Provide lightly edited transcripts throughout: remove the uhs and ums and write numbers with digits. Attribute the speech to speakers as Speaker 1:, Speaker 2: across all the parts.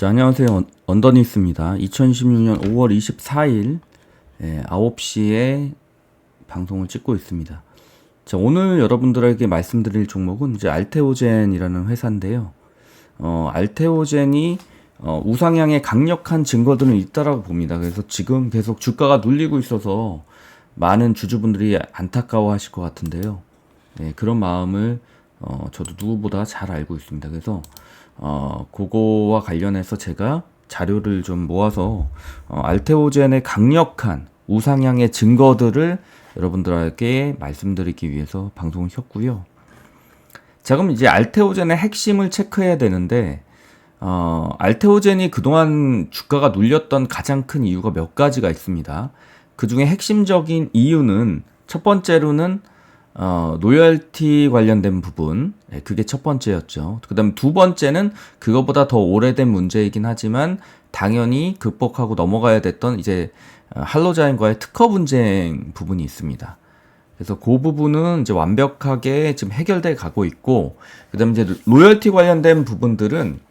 Speaker 1: 자, 안녕하세요. 언더니스입니다. 2016년 5월 24일 9시에 방송을 찍고 있습니다. 자, 오늘 여러분들에게 말씀드릴 종목은 이제 알테오젠이라는 회사인데요. 알테오젠이 우상향의 강력한 증거들은 있다라고 봅니다. 그래서 지금 계속 주가가 눌리고 있어서 많은 주주분들이 안타까워 하실 것 같은데요. 그런 마음을 저도 누구보다 잘 알고 있습니다. 그래서 그거와 관련해서 제가 자료를 좀 모아서 알테오젠의 강력한 우상향의 증거들을 여러분들에게 말씀드리기 위해서 방송을 켰고요. 자, 그럼 이제 알테오젠의 핵심을 체크해야 되는데 알테오젠이 그동안 주가가 눌렸던 가장 큰 이유가 몇 가지가 있습니다. 그 중에 핵심적인 이유는 첫 번째로는 로열티 관련된 부분, 그게 첫 번째였죠. 그 다음 두 번째는 그거보다 더 오래된 문제이긴 하지만 당연히 극복하고 넘어가야 됐던 이제 할로자인과의 특허 분쟁 부분이 있습니다. 그래서 그 부분은 이제 완벽하게 지금 해결돼 가고 있고, 그 다음에 이제 로열티 관련된 부분들은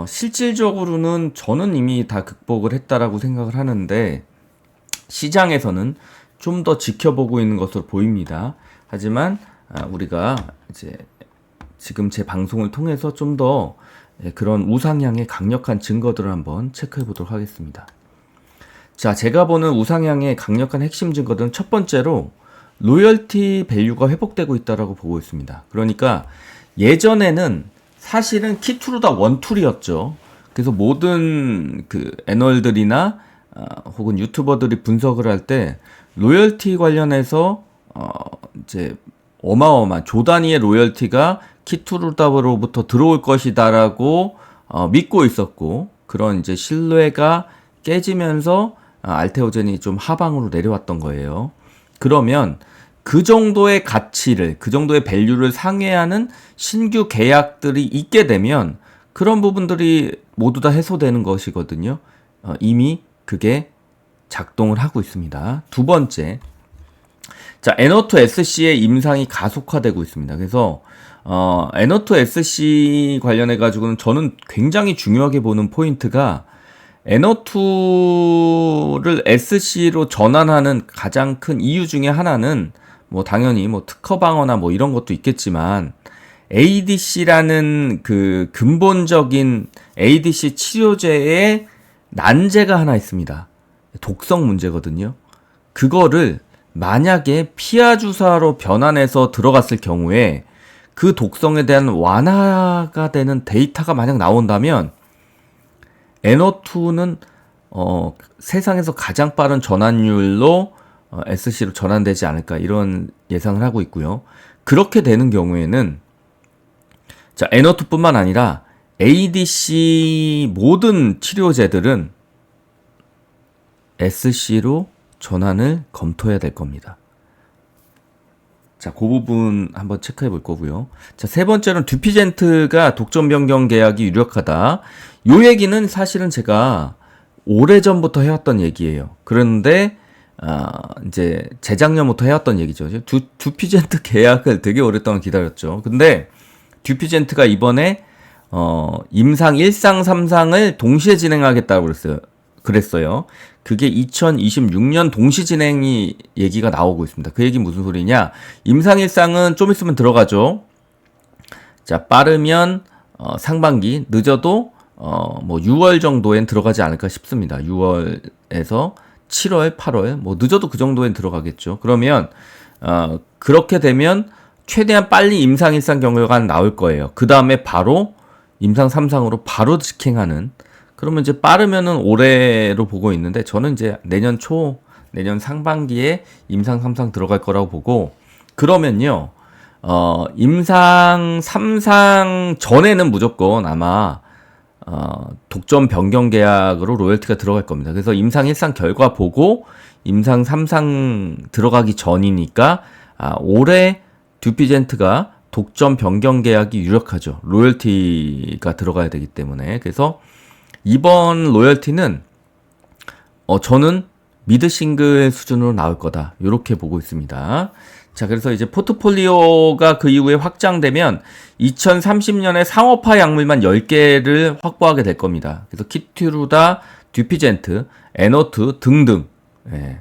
Speaker 1: 실질적으로는 저는 이미 다 극복을 했다라고 생각을 하는데 시장에서는 좀 더 지켜보고 있는 것으로 보입니다. 하지만 우리가 이제 지금 제 방송을 통해서 좀 더 그런 우상향의 강력한 증거들을 한번 체크해 보도록 하겠습니다. 자, 제가 보는 우상향의 강력한 핵심 증거들은 첫 번째로 로열티 밸류가 회복되고 있다라고 보고 있습니다. 그러니까 예전에는 사실은 키투루다 원툴이었죠. 그래서 모든 그 애널들이나 혹은 유튜버들이 분석을 할 때 로열티 관련해서 이제 어마어마한 조 단위의 로열티가 키투루다로부터 들어올 것이다라고 믿고 있었고, 그런 이제 신뢰가 깨지면서 알테오젠이 좀 하방으로 내려왔던 거예요. 그러면 그 정도의 가치를, 그 정도의 밸류를 상회하는 신규 계약들이 있게 되면 그런 부분들이 모두 다 해소되는 것이거든요. 이미 그게 작동을 하고 있습니다. 두 번째, 자, 에너투-SC의 임상이 가속화되고 있습니다. 그래서 에너투-SC 관련해 가지고는 저는 굉장히 중요하게 보는 포인트가 에너투를 SC로 전환하는 가장 큰 이유 중에 하나는 뭐 당연히 뭐 특허 방어나 뭐 이런 것도 있겠지만 ADC라는 그 근본적인 ADC 치료제의 난제가 하나 있습니다. 독성 문제거든요. 그거를 만약에 피하 주사로 변환해서 들어갔을 경우에 그 독성에 대한 완화가 되는 데이터가 만약 나온다면 에너투는 세상에서 가장 빠른 전환율로 SC로 전환되지 않을까 이런 예상을 하고 있고요. 그렇게 되는 경우에는 자, 에너투뿐만 아니라 ADC 모든 치료제들은 SC로 전환을 검토해야 될 겁니다. 자, 그 부분 한번 체크해 볼 거고요. 자, 세 번째로는 듀피젠트가 독점 변경 계약이 유력하다. 요 얘기는 사실은 제가 오래전부터 해왔던 얘기예요. 그런데 이제 재작년부터 해왔던 얘기죠. 듀피젠트 계약을 되게 오랫동안 기다렸죠. 근데 듀피젠트가 이번에 임상 1상 3상을 동시에 진행하겠다고 그랬어요. 그게 2026년 동시 진행이 얘기가 나오고 있습니다. 그 얘기 무슨 소리냐? 임상 1상은 좀 있으면 들어가죠. 자, 빠르면 상반기, 늦어도 뭐 6월 정도엔 들어가지 않을까 싶습니다. 6월에서 7월, 8월, 뭐 늦어도 그 정도엔 들어가겠죠. 그러면 그렇게 되면 최대한 빨리 임상 1상 경과가 나올 거예요. 그 다음에 바로 임상 3상으로 바로 직행하는, 그러면 이제 빠르면은 올해로 보고 있는데 저는 이제 내년 상반기에 임상 3상 들어갈 거라고 보고, 그러면요, 임상 3상 전에는 무조건 아마 독점 변경 계약으로 로열티가 들어갈 겁니다. 그래서 임상 1상 결과 보고 임상 3상 들어가기 전이니까 올해 듀피젠트가 독점 변경 계약이 유력하죠. 로열티가 들어가야 되기 때문에. 그래서 이번 로열티는 저는 미드 싱글 수준으로 나올 거다, 이렇게 보고 있습니다. 자, 그래서 이제 포트폴리오가 그 이후에 확장되면 2030년에 상업화 약물만 10개를 확보하게 될 겁니다. 그래서 키티루다, 듀피젠트, 에너트 등등, 예,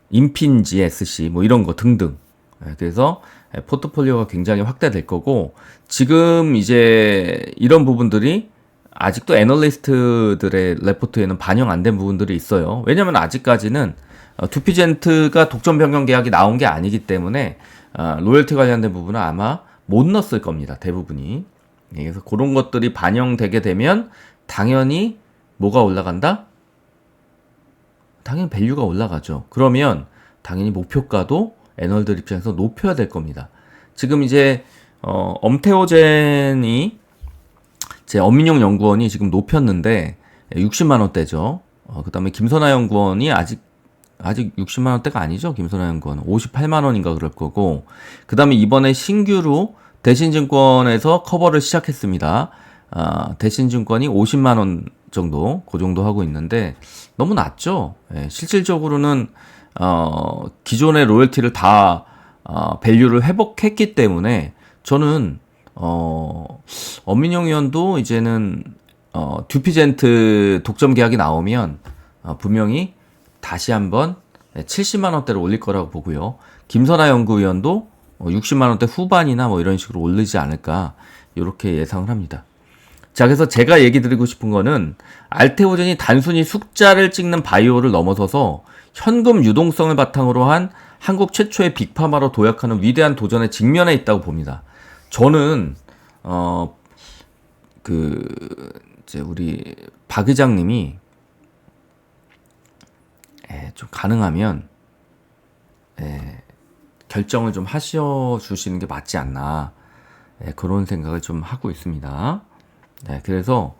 Speaker 1: 인핀지 SC 뭐 이런 거 등등. 예, 그래서 포트폴리오가 굉장히 확대될 거고, 지금 이제 이런 부분들이 아직도 애널리스트들의 레포트에는 반영 안 된 부분들이 있어요. 왜냐면 아직까지는 듀피젠트가 독점 변경 계약이 나온 게 아니기 때문에 로열티 관련된 부분은 아마 못 넣었을 겁니다. 대부분이. 예, 그래서 그런 것들이 반영되게 되면 당연히 뭐가 올라간다? 당연히 밸류가 올라가죠. 그러면 당연히 목표가도 애널들 입장에서 높여야 될 겁니다. 지금 이제 엄태호젠이 제 엄민용 연구원이 지금 높였는데 60만 원대죠. 그 다음에 김선하 연구원이 아직 60만 원대가 아니죠. 김선하 연구원은 58만 원인가 그럴 거고, 그 다음에 이번에 신규로 대신증권에서 커버를 시작했습니다. 대신증권이 50만 원 정도, 그 정도 하고 있는데 너무 낮죠. 예, 실질적으로는 기존의 로열티를 다 밸류를 회복했기 때문에 저는 엄민영 의원도 이제는 듀피젠트 독점 계약이 나오면 분명히 다시 한번 70만 원대로 올릴 거라고 보고요. 김선하 연구위원도 60만 원대 후반이나 뭐 이런 식으로 올리지 않을까 이렇게 예상을 합니다. 자, 그래서 제가 얘기 드리고 싶은 거는 알테오젠이 단순히 숫자를 찍는 바이오를 넘어서서 현금 유동성을 바탕으로 한 한국 최초의 빅파마로 도약하는 위대한 도전에 직면해 있다고 봅니다. 저는 이제 우리 박 의장님이 좀 가능하면 결정을 좀 하셔 주시는 게 맞지 않나, 그런 생각을 좀 하고 있습니다. 네, 그래서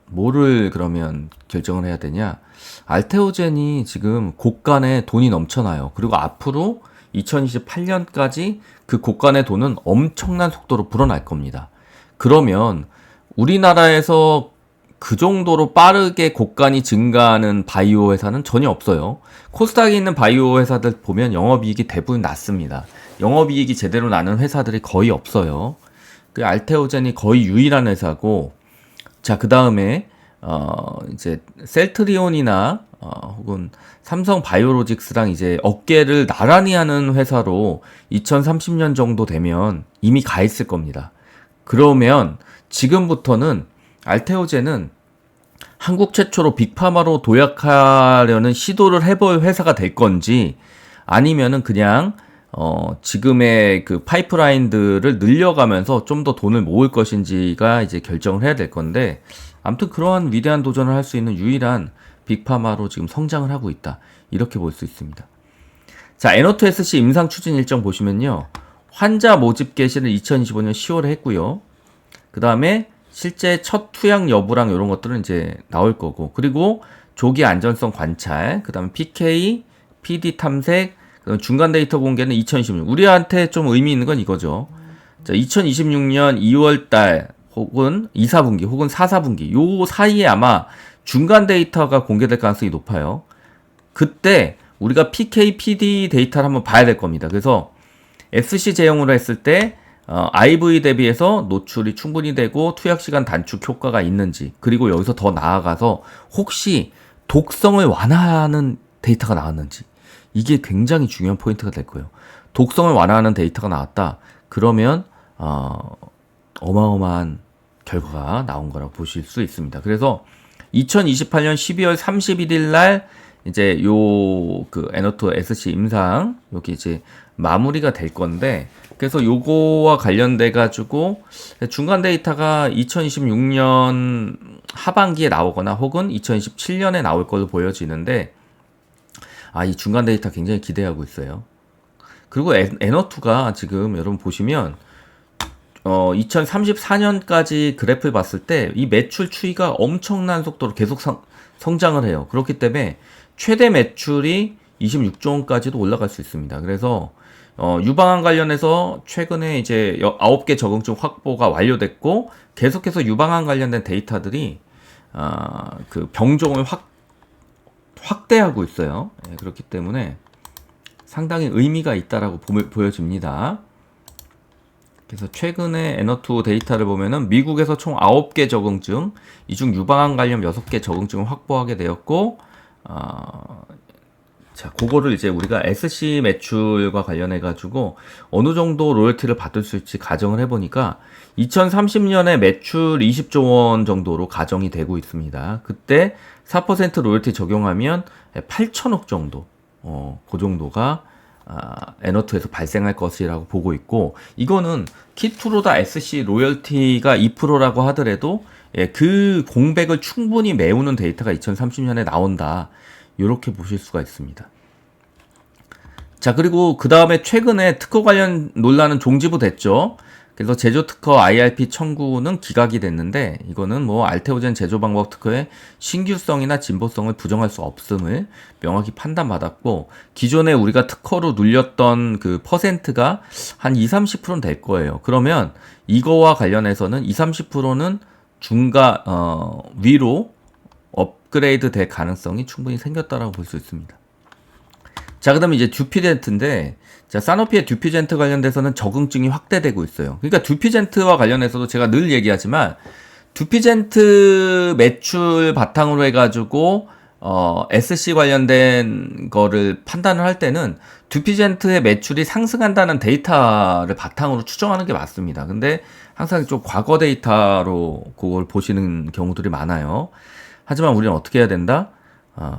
Speaker 1: 뭐를 그러면 결정을 해야 되냐? 알테오젠이 지금 곳간에 돈이 넘쳐나요. 그리고 앞으로 2028년까지 그 곳간의 돈은 엄청난 속도로 불어날 겁니다. 그러면 우리나라에서 그 정도로 빠르게 곳간이 증가하는 바이오 회사는 전혀 없어요. 코스닥에 있는 바이오 회사들 보면 영업이익이 대부분 낮습니다. 영업이익이 제대로 나는 회사들이 거의 없어요. 그 알테오젠이 거의 유일한 회사고, 자, 그 다음에 이제 셀트리온이나 혹은 삼성 바이오로직스랑 이제 어깨를 나란히 하는 회사로 2030년 정도 되면 이미 가 있을 겁니다. 그러면 지금부터는 알테오젠은 한국 최초로 빅파마로 도약하려는 시도를 해볼 회사가 될 건지, 아니면은 그냥 지금의 그 파이프라인들을 늘려가면서 좀 더 돈을 모을 것인지가 이제 결정을 해야 될 건데, 아무튼 그러한 위대한 도전을 할 수 있는 유일한 빅파마로 지금 성장을 하고 있다, 이렇게 볼 수 있습니다. 자, 에너투-SC 임상 추진 일정 보시면요, 환자 모집 개시를 2025년 10월에 했고요. 그 다음에 실제 첫 투약 여부랑 이런 것들은 이제 나올 거고, 그리고 조기 안전성 관찰, 그 다음에 PK, PD 탐색, 중간 데이터 공개는 2026년. 우리한테 좀 의미 있는 건 이거죠. 자, 2026년 2월달 혹은 2, 4분기 혹은 4, 4분기 요 사이에 아마 중간 데이터가 공개될 가능성이 높아요. 그때 우리가 PK, PD 데이터를 한번 봐야 될 겁니다. 그래서 SC 제형으로 했을 때 IV 대비해서 노출이 충분히 되고 투약 시간 단축 효과가 있는지, 그리고 여기서 더 나아가서 혹시 독성을 완화하는 데이터가 나왔는지, 이게 굉장히 중요한 포인트가 될 거예요. 독성을 완화하는 데이터가 나왔다. 그러면 어마어마한 결과가 나온 거라고 보실 수 있습니다. 그래서 2028년 12월 31일 날 이제 그 에너투-SC 임상 여기 이제 마무리가 될 건데, 그래서 요거와 관련돼 가지고 중간 데이터가 2026년 하반기에 나오거나 혹은 2027년에 나올 걸로 보여지는데, 이 중간 데이터 굉장히 기대하고 있어요. 그리고 에너투가 지금 여러분 보시면 2034년까지 그래프를 봤을 때 이 매출 추이가 엄청난 속도로 계속 성장을 해요. 그렇기 때문에 최대 매출이 26조 원까지도 올라갈 수 있습니다. 그래서 유방암 관련해서 최근에 이제 9개 적응증 확보가 완료됐고, 계속해서 유방암 관련된 데이터들이 그 병종을 확대하고 있어요. 그렇기 때문에 상당히 의미가 있다라고 보여집니다. 그래서 최근에 에너투 데이터를 보면은 미국에서 총 9개 적응증, 이 중 유방암 관련 6개 적응증을 확보하게 되었고, 자, 그거를 이제 우리가 SC 매출과 관련해가지고 어느 정도 로열티를 받을 수 있을지 가정을 해보니까 2030년에 매출 20조 원 정도로 가정이 되고 있습니다. 그때 4% 로열티 적용하면 8천억 정도, 그 정도가 에너투에서 발생할 것이라고 보고 있고, 이거는 키투로다 SC 로열티가 2%라고 하더라도 그 공백을 충분히 메우는 데이터가 2030년에 나온다. 이렇게 보실 수가 있습니다. 자, 그리고 그 다음에 최근에 특허 관련 논란은 종지부 됐죠. 그래서 제조 특허 IRP 청구는 기각이 됐는데, 이거는 뭐 알테오젠 제조 방법 특허의 신규성이나 진보성을 부정할 수 없음을 명확히 판단받았고, 기존에 우리가 특허로 눌렸던 그 퍼센트가 한 20-30%는 될 거예요. 그러면 이거와 관련해서는 20-30%는 위로 업그레이드 될 가능성이 충분히 생겼다라고 볼 수 있습니다. 자, 그 다음에 이제 듀피젠트인데, 자, 사노피의 듀피젠트 관련돼서는 적응증이 확대되고 있어요. 그러니까 듀피젠트와 관련해서도 제가 늘 얘기하지만, 듀피젠트 매출 바탕으로 해가지고, SC 관련된 거를 판단을 할 때는 듀피젠트의 매출이 상승한다는 데이터를 바탕으로 추정하는 게 맞습니다. 근데 항상 좀 과거 데이터로 그걸 보시는 경우들이 많아요. 하지만 우리는 어떻게 해야 된다?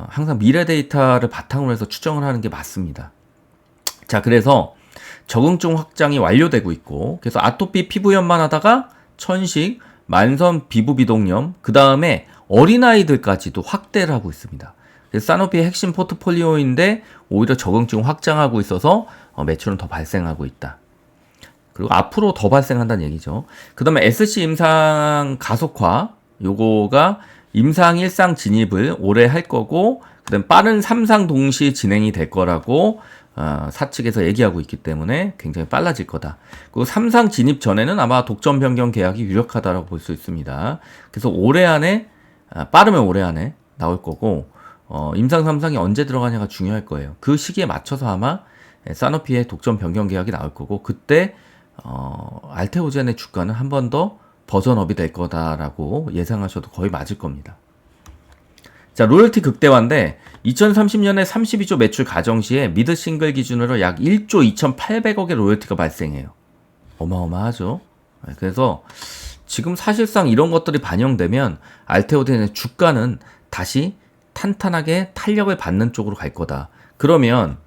Speaker 1: 항상 미래 데이터를 바탕으로 해서 추정을 하는 게 맞습니다. 자, 그래서 적응증 확장이 완료되고 있고, 그래서 아토피 피부염만 하다가 천식, 만성 피부 비동염, 그 다음에 어린아이들까지도 확대를 하고 있습니다. 그래서 사노피의 핵심 포트폴리오인데 오히려 적응증 확장하고 있어서 매출은 더 발생하고 있다. 그리고 앞으로 더 발생한다는 얘기죠. 그 다음에 SC 임상 가속화, 요거가 임상 1상 진입을 올해 할 거고, 그다음 빠른 3상 동시 진행이 될 거라고 사측에서 얘기하고 있기 때문에 굉장히 빨라질 거다. 그리고 3상 진입 전에는 아마 독점 변경 계약이 유력하다라고 볼 수 있습니다. 그래서 올해 안에, 빠르면 올해 안에 나올 거고, 임상 3상이 언제 들어가냐가 중요할 거예요. 그 시기에 맞춰서 아마 사노피의 독점 변경 계약이 나올 거고, 그때 알테오젠의 주가는 한 번 더 버전업이 될 거다라고 예상하셔도 거의 맞을 겁니다. 자, 로열티 극대화인데 2030년에 32조 매출 가정 시에 미드 싱글 기준으로 약 1조 2,800억의 로열티가 발생해요. 어마어마하죠. 그래서 지금 사실상 이런 것들이 반영되면 알테오젠의 주가는 다시 탄탄하게 탄력을 받는 쪽으로 갈 거다. 그러면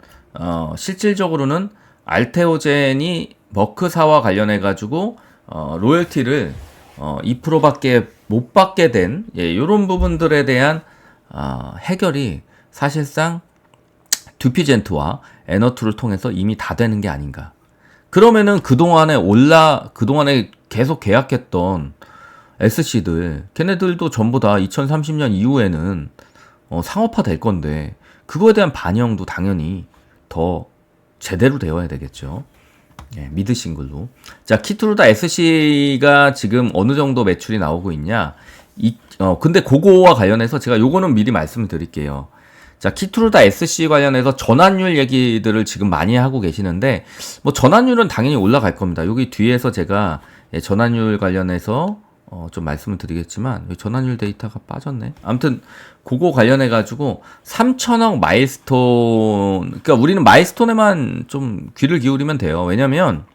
Speaker 1: 실질적으로는 알테오젠이 머크사와 관련해 가지고 로열티를 2%밖에 못 받게 된 이런 부분들에 대한 해결이 사실상 듀피젠트와 에너투를 통해서 이미 다 되는 게 아닌가. 그러면은 그동안에 계속 계약했던 SC들, 걔네들도 전부 다 2030년 이후에는 상업화 될 건데, 그거에 대한 반영도 당연히 더 제대로 되어야 되겠죠. 미드 싱글로. 자, 키투루다 SC가 지금 어느 정도 매출이 나오고 있냐. 근데 그거와 관련해서 제가 요거는 미리 말씀을 드릴게요. 자, 키투루다 SC 관련해서 전환율 얘기들을 지금 많이 하고 계시는데, 뭐 전환율은 당연히 올라갈 겁니다. 여기 뒤에서 제가 전환율 관련해서 좀 말씀을 드리겠지만, 전환율 데이터가 빠졌네. 아무튼 그거 관련해 가지고 3천억 마일스톤, 그러니까 우리는 마일스톤에만 좀 귀를 기울이면 돼요. 왜냐면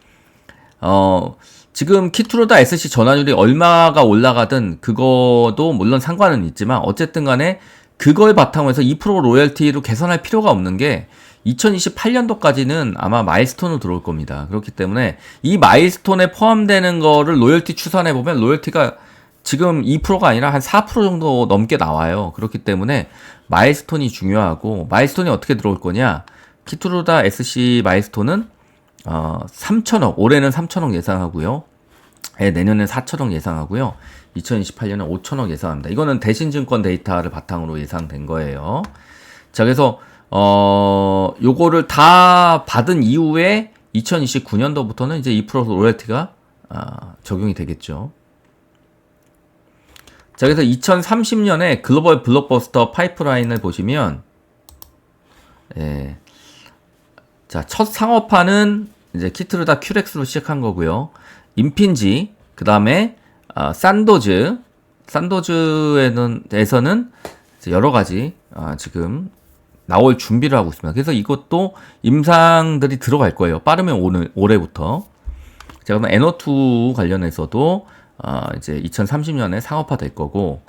Speaker 1: 지금 키투로다 SC 전환율이 얼마가 올라가든 그거도 물론 상관은 있지만, 어쨌든 간에 그걸 바탕으로 해서 2% 로열티로 개선할 필요가 없는 게 2028년도까지는 아마 마일스톤으로 들어올 겁니다. 그렇기 때문에 이 마일스톤에 포함되는 거를 로열티 추산해 보면 로열티가 지금 2%가 아니라 한 4% 정도 넘게 나와요. 그렇기 때문에 마일스톤이 중요하고, 마일스톤이 어떻게 들어올 거냐? 키투루다 SC 마일스톤은 3천억, 올해는 3천억 예상하고요. 내년엔 4천억 예상하고요. 2028년에 5천억 예상합니다. 이거는 대신증권 데이터를 바탕으로 예상된 거예요. 자, 그래서 요거를 다 받은 이후에 2029년도부터는 이제 2% 로열티가 적용이 되겠죠. 자, 그래서 2030년에 글로벌 블록버스터 파이프라인을 보시면, 자, 첫 상업화는 이제 키트르다 큐렉스로 시작한 거고요. 임핀지, 그 다음에 산도즈에서는 여러 가지 지금 나올 준비를 하고 있습니다. 그래서 이것도 임상들이 들어갈 거예요. 빠르면 올해부터. 자, 그럼 NO2 관련해서도 이제 2030년에 상업화 될 거고,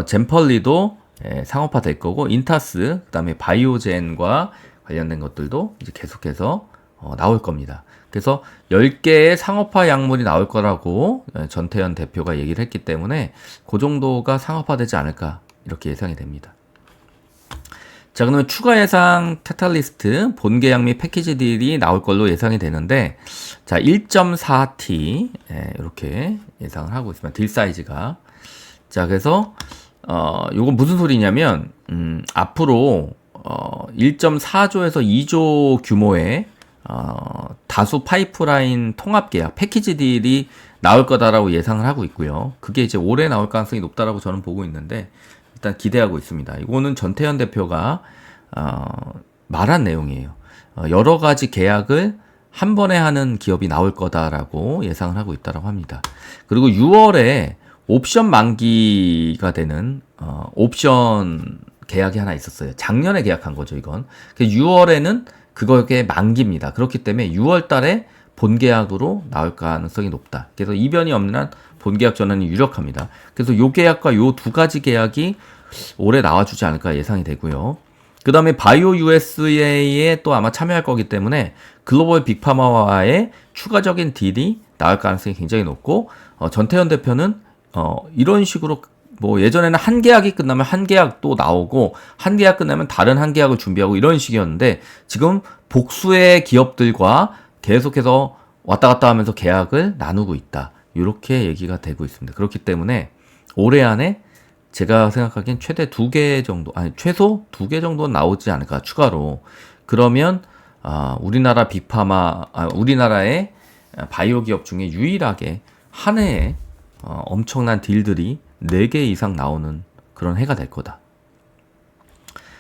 Speaker 1: 젠펄리도 상업화 될 거고, 인타스, 그 다음에 바이오젠과 관련된 것들도 이제 계속해서 나올 겁니다. 그래서 10개의 상업화 약물이 나올 거라고 전태현 대표가 얘기를 했기 때문에 그 정도가 상업화되지 않을까 이렇게 예상이 됩니다. 자, 그러면 추가 예상 테탈리스트 본계약 및 패키지 딜이 나올 걸로 예상이 되는데, 자, 1.4T 이렇게 예상을 하고 있습니다. 딜 사이즈가. 자, 그래서 요건 무슨 소리냐면 앞으로 1.4조에서 2조 규모의 다수 파이프라인 통합 계약 패키지 딜이 나올 거다라고 예상을 하고 있고요. 그게 이제 올해 나올 가능성이 높다라고 저는 보고 있는데, 일단 기대하고 있습니다. 이거는 전태현 대표가 말한 내용이에요. 여러 가지 계약을 한 번에 하는 기업이 나올 거다라고 예상을 하고 있다고 합니다. 그리고 6월에 옵션 만기가 되는 옵션 계약이 하나 있었어요. 작년에 계약한 거죠, 이건. 6월에는 그거에 만기입니다. 그렇기 때문에 6월 달에 본계약으로 나올 가능성이 높다. 그래서 이변이 없는 한 본계약 전환이 유력합니다. 그래서 요 계약과 요 두 가지 계약이 올해 나와주지 않을까 예상이 되고요. 그 다음에 바이오 USA에 또 아마 참여할 거기 때문에 글로벌 빅파마와의 추가적인 딜이 나올 가능성이 굉장히 높고, 전태현 대표는 이런 식으로 뭐 예전에는 한 계약이 끝나면 한 계약 또 나오고 한 계약 끝나면 다른 한 계약을 준비하고 이런 식이었는데, 지금 복수의 기업들과 계속해서 왔다 갔다 하면서 계약을 나누고 있다. 이렇게 얘기가 되고 있습니다. 그렇기 때문에 올해 안에 제가 생각하기엔 최대 2개 정도, 최소 2개 정도 나오지 않을까, 추가로. 그러면 우리나라의 바이오 기업 중에 유일하게 한 해에 엄청난 딜들이 4개 이상 나오는 그런 해가 될 거다.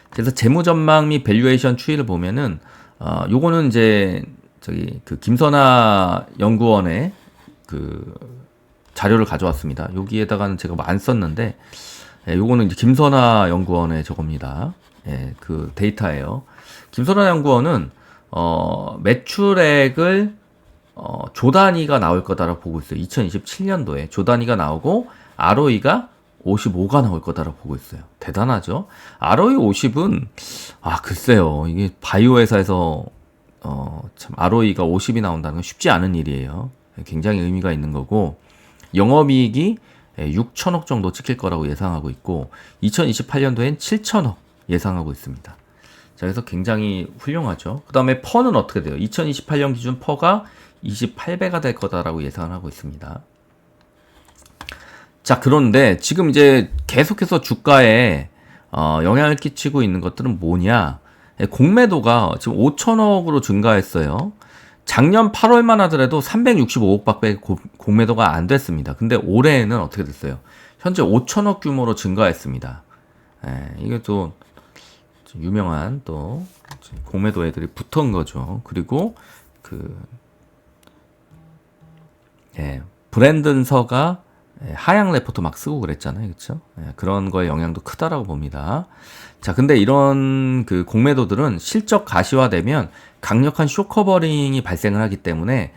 Speaker 1: 그래서 재무 전망 및 밸류에이션 추이를 보면은 요거는 이제 그 김선아 연구원의 그 자료를 가져왔습니다. 여기에다가는 제가 뭐 안 썼는데, 요거는 이제 김선아 연구원의 저겁니다. 그 데이터예요. 김선아 연구원은 매출액을 조 단위가 나올 거다라고 보고 있어요. 2027년도에 조 단위가 나오고 ROE가 55가 나올 거다라고 보고 있어요. 대단하죠? ROE 50은 글쎄요. 이게 바이오 회사에서 참 ROE가 50이 나온다는 건 쉽지 않은 일이에요. 굉장히 의미가 있는 거고, 영업이익이 6천억 정도 찍힐 거라고 예상하고 있고, 2028년도엔 7천억 예상하고 있습니다. 자, 그래서 굉장히 훌륭하죠. 그 다음에 퍼는 어떻게 돼요? 2028년 기준 퍼가 28배가 될 거다라고 예상을 하고 있습니다. 자, 그런데 지금 이제 계속해서 주가에 영향을 끼치고 있는 것들은 뭐냐? 공매도가 지금 5천억으로 증가했어요. 작년 8월만 하더라도 365억밖에 공매도가 안 됐습니다. 근데 올해는 어떻게 됐어요? 현재 5천억 규모로 증가했습니다. 이게 또 유명한 또 공매도 애들이 붙은 거죠. 그리고 브랜든서가 하향 레포트 막 쓰고 그랬잖아요. 그쵸? 그런 거에 영향도 크다라고 봅니다. 자, 근데 이런 그 공매도들은 실적 가시화되면 강력한 쇼커버링이 발생을 하기 때문에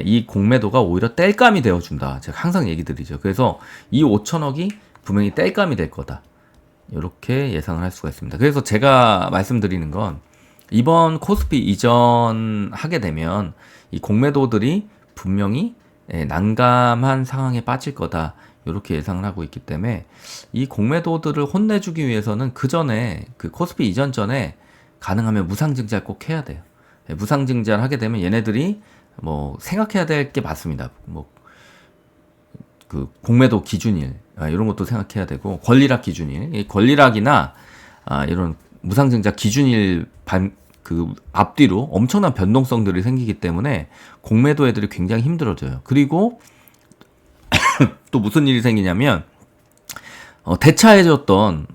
Speaker 1: 이 공매도가 오히려 땔감이 되어준다. 제가 항상 얘기 드리죠. 그래서 이 5천억이 분명히 땔감이 될 거다. 이렇게 예상을 할 수가 있습니다. 그래서 제가 말씀드리는 건, 이번 코스피 이전하게 되면 이 공매도들이 분명히 난감한 상황에 빠질 거다. 이렇게 예상을 하고 있기 때문에 이 공매도들을 혼내주기 위해서는 그 전에, 그 코스피 이전 전에 가능하면 무상증자를 꼭 해야 돼요. 무상증자를 하게 되면 얘네들이 뭐 생각해야 될 게 많습니다. 뭐 그 공매도 기준일 이런 것도 생각해야 되고, 권리락 기준일, 이 권리락이나 이런 무상증자 기준일 그 앞뒤로 엄청난 변동성들이 생기기 때문에 공매도 애들이 굉장히 힘들어져요. 그리고 또 무슨 일이 생기냐면 대차해줬던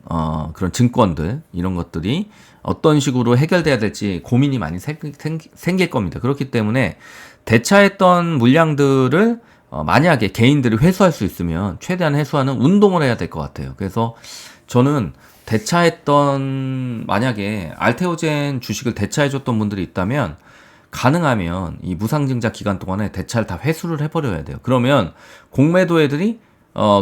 Speaker 1: 그런 증권들 이런 것들이 어떤 식으로 해결돼야 될지 고민이 많이 생길 겁니다. 그렇기 때문에 대차했던 물량들을 만약에 개인들이 회수할 수 있으면 최대한 회수하는 운동을 해야 될 것 같아요. 그래서 저는 대차했던 만약에 알테오젠 주식을 대차해줬던 분들이 있다면 가능하면 이 무상증자 기간 동안에 대차를 다 회수를 해버려야 돼요. 그러면 공매도 애들이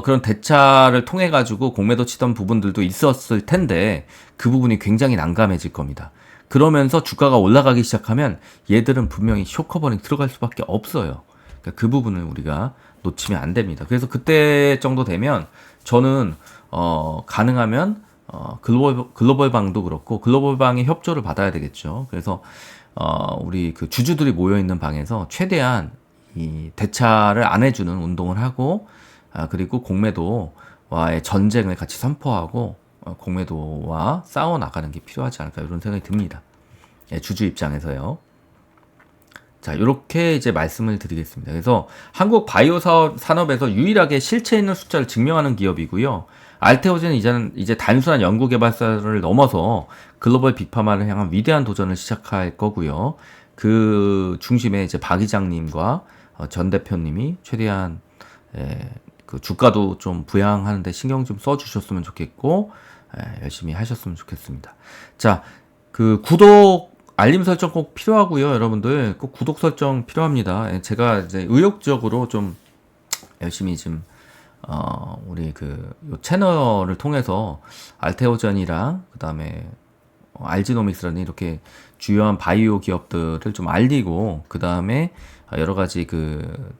Speaker 1: 그런 대차를 통해 가지고 공매도 치던 부분들도 있었을 텐데 그 부분이 굉장히 난감해질 겁니다. 그러면서 주가가 올라가기 시작하면 얘들은 분명히 쇼커버닝 들어갈 수밖에 없어요. 그러니까 그 부분을 우리가 놓치면 안 됩니다. 그래서 그때 정도 되면 저는 가능하면 글로벌방도 그렇고 글로벌방의 협조를 받아야 되겠죠. 그래서 우리 그 주주들이 모여 있는 방에서 최대한 이 대차를 안 해주는 운동을 하고 그리고 공매도와의 전쟁을 같이 선포하고 공매도와 싸워 나가는 게 필요하지 않을까 이런 생각이 듭니다. 예, 주주 입장에서요. 자, 이렇게 이제 말씀을 드리겠습니다. 그래서 한국 바이오 산업에서 유일하게 실체 있는 숫자를 증명하는 기업이고요. 알테오젠은 이제 단순한 연구개발사를 넘어서 글로벌 빅파마를 향한 위대한 도전을 시작할 거고요. 그 중심에 이제 박 이장님과 전 대표님이 최대한 그 주가도 좀 부양하는데 신경 좀 써주셨으면 좋겠고 열심히 하셨으면 좋겠습니다. 자, 그 구독 알림 설정 꼭 필요하고요. 여러분들 꼭 구독 설정 필요합니다. 제가 이제 의욕적으로 좀 열심히 좀 우리 그 요 채널을 통해서 알테오전이랑 그다음에 알지노믹스라는 이렇게 주요한 바이오 기업들을 좀 알리고 그다음에 여러 가지 그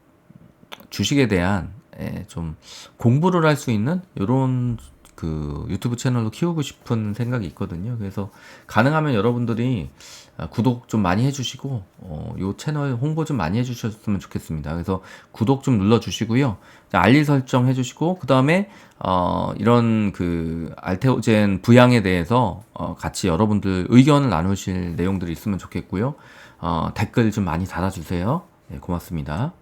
Speaker 1: 주식에 대한 좀 공부를 할 수 있는 요런 그 유튜브 채널로 키우고 싶은 생각이 있거든요. 그래서 가능하면 여러분들이 구독 좀 많이 해주시고 요 채널 홍보 좀 많이 해주셨으면 좋겠습니다. 그래서 구독 좀 눌러주시고요. 알림 설정 해주시고 그 다음에 이런 그 알테오젠 부양에 대해서 같이 여러분들 의견을 나누실 내용들이 있으면 좋겠고요. 댓글 좀 많이 달아주세요. 네, 고맙습니다.